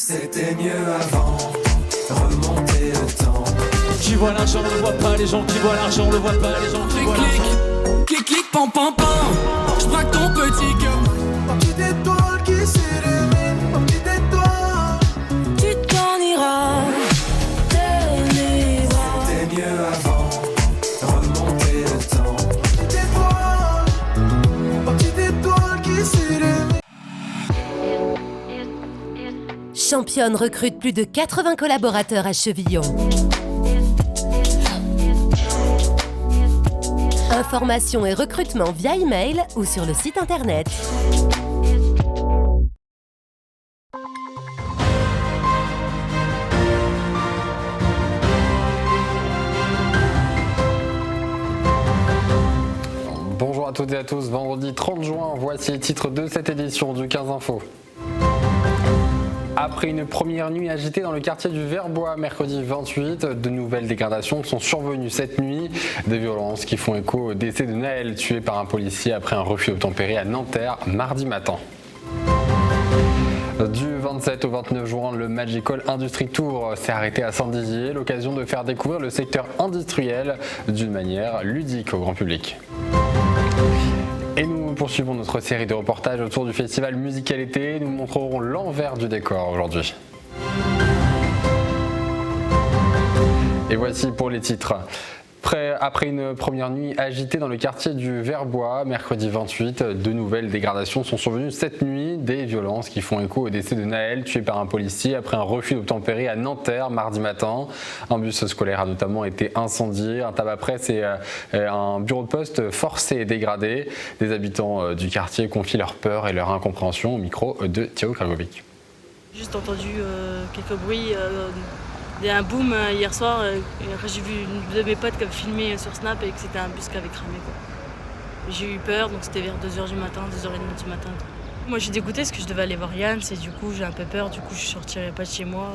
C'était mieux avant, remonter le temps. Qui voit l'argent ne voit pas les gens, qui voient l'argent ne voit pas les gens, qui voient l'argent. Clic, clic, pam, pam, pam. J'braque ton petit cœur. Ma petite étoile qui s'illumine, ma petite étoile. Tu t'en iras. C'était mieux avant, remonter le temps. Ma petite étoile qui s'illumine. Championne recrute plus de 80 collaborateurs à Chevillon. Information et recrutement via email ou sur le site internet. Bonjour à toutes et à tous, vendredi 30 juin, voici les titres de cette édition du 15 Info. Après une première nuit agitée dans le quartier du Verbois, mercredi 28, de nouvelles dégradations sont survenues cette nuit. Des violences qui font écho au décès de Naël, tué par un policier après un refus obtempéré à Nanterre mardi matin. Du 27 au 29 juin, le Magical Industry Tour s'est arrêté à Saint-Dizier, l'occasion de faire découvrir le secteur industriel d'une manière ludique au grand public. Et nous poursuivons notre série de reportages autour du festival Musicalité. Nous montrerons l'envers du décor aujourd'hui. Et voici pour les titres. Après une première nuit agitée dans le quartier du Verbois, mercredi 28, de nouvelles dégradations sont survenues cette nuit. Des violences qui font écho au décès de Naël, tué par un policier après un refus d'obtempérer à Nanterre mardi matin. Un bus scolaire a notamment été incendié, un tabac-presse et un bureau de poste forcé et dégradé. Des habitants du quartier confient leur peur et leur incompréhension au micro de Thiago Kragovic. J'ai juste entendu quelques bruits. Il y a un boom hier soir, et après j'ai vu une de mes potes qui avait filmé sur Snap et que c'était un bus qui avait cramé. J'ai eu peur, donc c'était vers 2h du matin, 2h30 du matin. Moi je suis dégoûtée parce que je devais aller voir Yann, et du coup j'ai un peu peur, du coup je sortirais pas de chez moi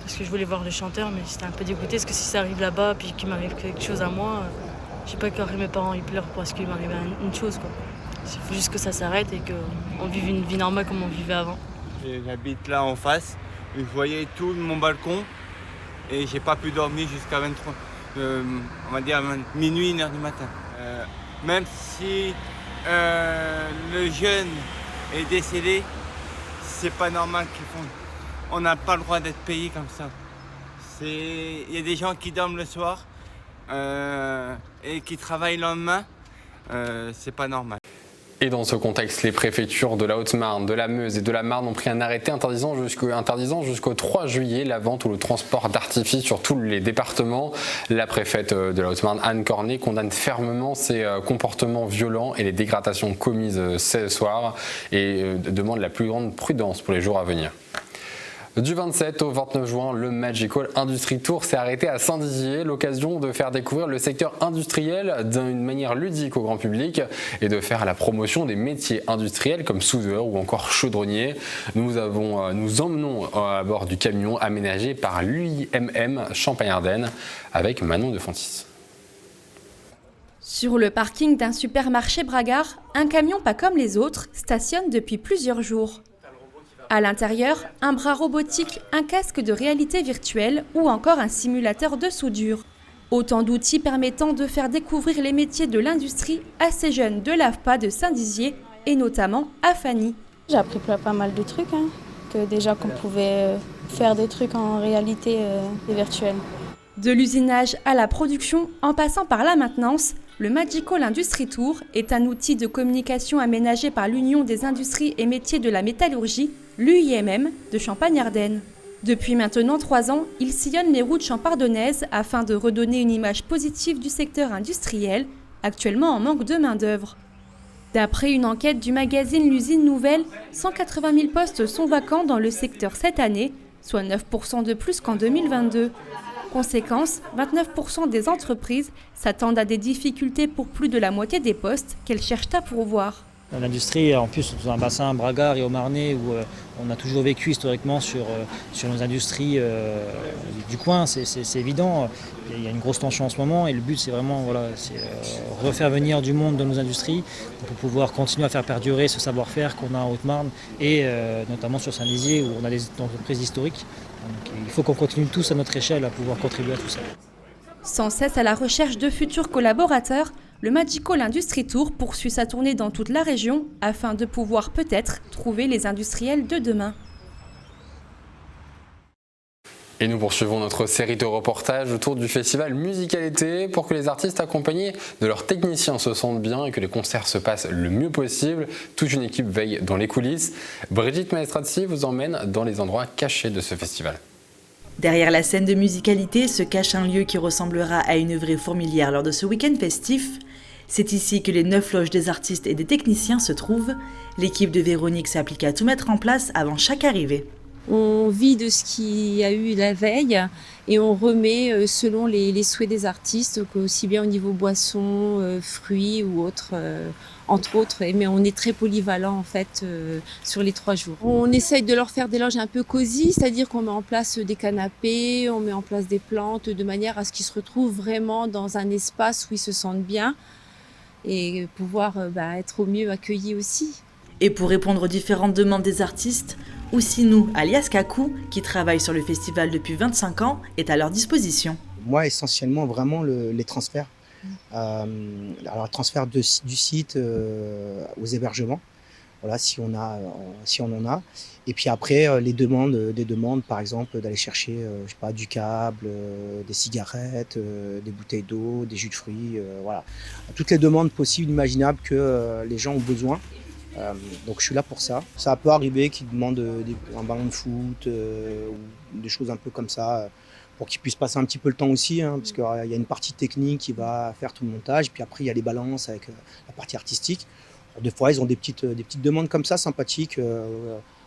parce que je voulais voir le chanteur, mais j'étais un peu dégoûtée parce que si ça arrive là-bas puis qu'il m'arrive quelque chose à moi, j'ai pas peur que mes parents ils pleurent parce qu'il m'arrive une chose. Il faut juste que ça s'arrête et qu'on vive une vie normale comme on vivait avant. J'habite là en face, je voyais tout mon balcon. Et j'ai pas pu dormir jusqu'à 23, on va dire minuit, 1h du matin. Même si le jeune est décédé, c'est pas normal qu'ils font. On n'a pas le droit d'être payé comme ça. Il y a des gens qui dorment le soir et qui travaillent le lendemain. C'est pas normal. Et dans ce contexte, les préfectures de la Haute-Marne, de la Meuse et de la Marne ont pris un arrêté interdisant jusqu'au 3 juillet la vente ou le transport d'artifices sur tous les départements. La préfète de la Haute-Marne, Anne Cornet, condamne fermement ces comportements violents et les dégradations commises ce soir et demande la plus grande prudence pour les jours à venir. Du 27 au 29 juin, le Magical Industry Tour s'est arrêté à Saint-Dizier, l'occasion de faire découvrir le secteur industriel d'une manière ludique au grand public et de faire la promotion des métiers industriels comme soudeur ou encore chaudronnier. Nous emmenons à bord du camion aménagé par l'UIMM Champagne-Ardenne avec Manon de Fontis. Sur le parking d'un supermarché Bragard, un camion pas comme les autres stationne depuis plusieurs jours. À l'intérieur, un bras robotique, un casque de réalité virtuelle ou encore un simulateur de soudure. Autant d'outils permettant de faire découvrir les métiers de l'industrie à ces jeunes de l'AFPA de Saint-Dizier et notamment à Fanny. J'ai appris pas mal de trucs, que déjà qu'on pouvait faire des trucs en réalité virtuelle. De l'usinage à la production, en passant par la maintenance, le Magical Industry Tour est un outil de communication aménagé par l'Union des industries et métiers de la métallurgie, l'UIMM, de Champagne-Ardenne. Depuis maintenant 3 ans, il sillonne les routes champardonnaises afin de redonner une image positive du secteur industriel, actuellement en manque de main-d'œuvre. D'après une enquête du magazine L'Usine Nouvelle, 180 000 postes sont vacants dans le secteur cette année, soit 9% de plus qu'en 2022. Conséquence, 29% des entreprises s'attendent à des difficultés pour plus de la moitié des postes qu'elles cherchent à pourvoir. L'industrie, en plus, dans un bassin Bragard et au Marnais où on a toujours vécu historiquement sur nos industries du coin, c'est évident. Il y a une grosse tension en ce moment et le but, c'est vraiment refaire venir du monde dans nos industries pour pouvoir continuer à faire perdurer ce savoir-faire qu'on a en Haute-Marne et notamment sur Saint-Lizier où on a des entreprises historiques. Donc, il faut qu'on continue tous à notre échelle à pouvoir contribuer à tout ça. Sans cesse à la recherche de futurs collaborateurs, le Magicall Industry Tour poursuit sa tournée dans toute la région afin de pouvoir peut-être trouver les industriels de demain. Et nous poursuivons notre série de reportages autour du festival Musicalité pour que les artistes accompagnés de leurs techniciens se sentent bien et que les concerts se passent le mieux possible. Toute une équipe veille dans les coulisses. Brigitte Maestrazzi vous emmène dans les endroits cachés de ce festival. Derrière la scène de Musicalité se cache un lieu qui ressemblera à une vraie fourmilière lors de ce week-end festif. C'est ici que les 9 loges des artistes et des techniciens se trouvent. L'équipe de Véronique s'applique à tout mettre en place avant chaque arrivée. On vit de ce qu'il y a eu la veille et on remet selon les souhaits des artistes, aussi bien au niveau boissons, fruits ou autres, entre autres. Mais on est très polyvalent en fait sur les 3 jours. On essaye de leur faire des loges un peu cosy, c'est-à-dire qu'on met en place des canapés, on met en place des plantes de manière à ce qu'ils se retrouvent vraiment dans un espace où ils se sentent bien et pouvoir être au mieux accueillis aussi. Et pour répondre aux différentes demandes des artistes, Oussinou, alias Kakou, qui travaille sur le festival depuis 25 ans, est à leur disposition. Moi, essentiellement, vraiment les transferts. Alors, transfert du site aux hébergements, voilà, si on en a. Et puis après, des demandes, par exemple, d'aller chercher, je sais pas, du câble, des cigarettes, des bouteilles d'eau, des jus de fruits, voilà. Toutes les demandes possibles, imaginables que les gens ont besoin. Donc je suis là pour ça. Ça peut arriver qu'ils demandent un ballon de foot ou des choses un peu comme ça pour qu'ils puissent passer un petit peu le temps aussi, hein, parce qu'il y a une partie technique qui va faire tout le montage, puis après il y a les balances avec la partie artistique. Alors, des fois ils ont des petites demandes comme ça sympathiques,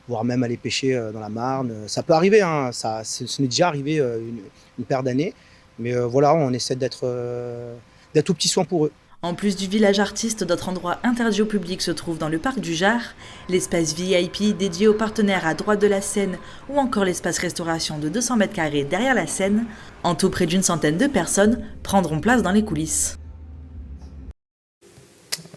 voire même aller pêcher dans la Marne. Ça peut arriver, hein, ce m'est déjà arrivé une paire d'années, mais voilà, on essaie d'être au petit soin pour eux. En plus du village artiste, d'autres endroits interdits au public se trouvent dans le parc du Jard, l'espace VIP dédié aux partenaires à droite de la scène ou encore l'espace restauration de 200 m² derrière la scène. En tout, près d'une centaine de personnes prendront place dans les coulisses.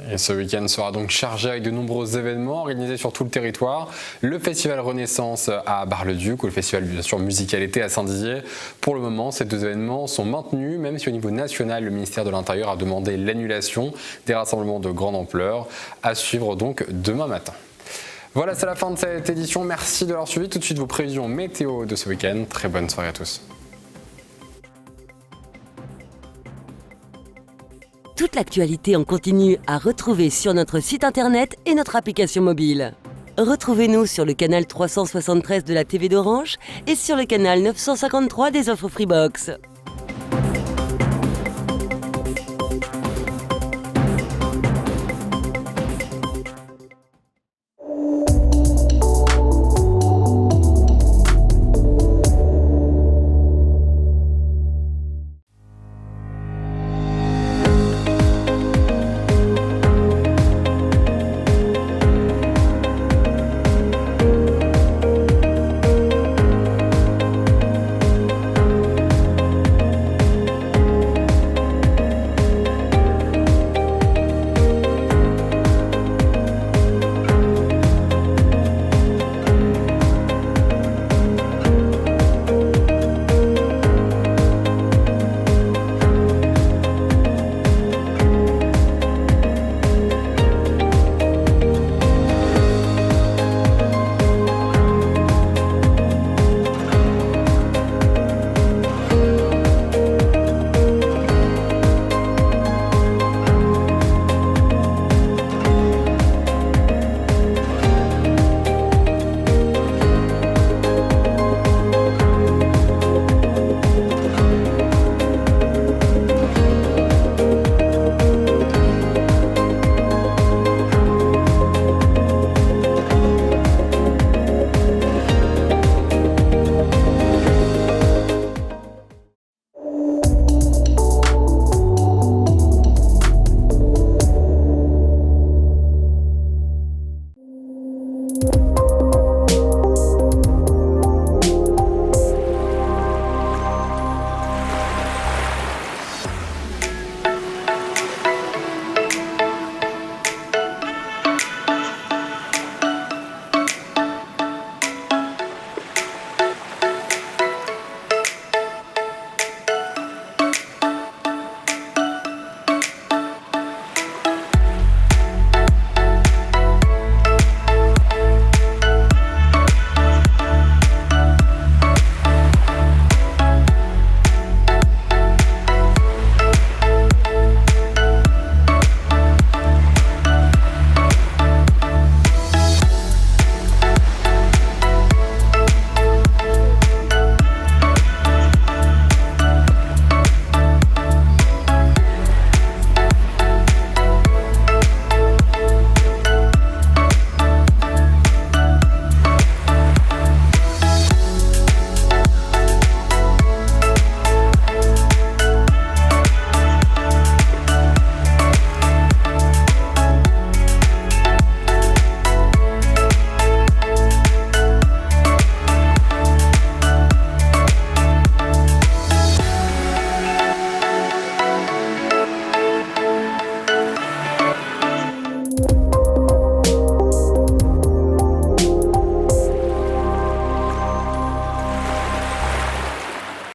Et ce week-end sera donc chargé avec de nombreux événements organisés sur tout le territoire. Le festival Renaissance à Bar-le-Duc ou le festival bien sûr Musicalité à Saint-Dizier. Pour le moment, ces 2 événements sont maintenus, même si au niveau national, le ministère de l'Intérieur a demandé l'annulation des rassemblements de grande ampleur, à suivre donc demain matin. Voilà, c'est la fin de cette édition. Merci de l'avoir suivi. Tout de suite, vos prévisions météo de ce week-end. Très bonne soirée à tous. Toute l'actualité en continu à retrouver sur notre site internet et notre application mobile. Retrouvez-nous sur le canal 373 de la TV d'Orange et sur le canal 953 des offres Freebox.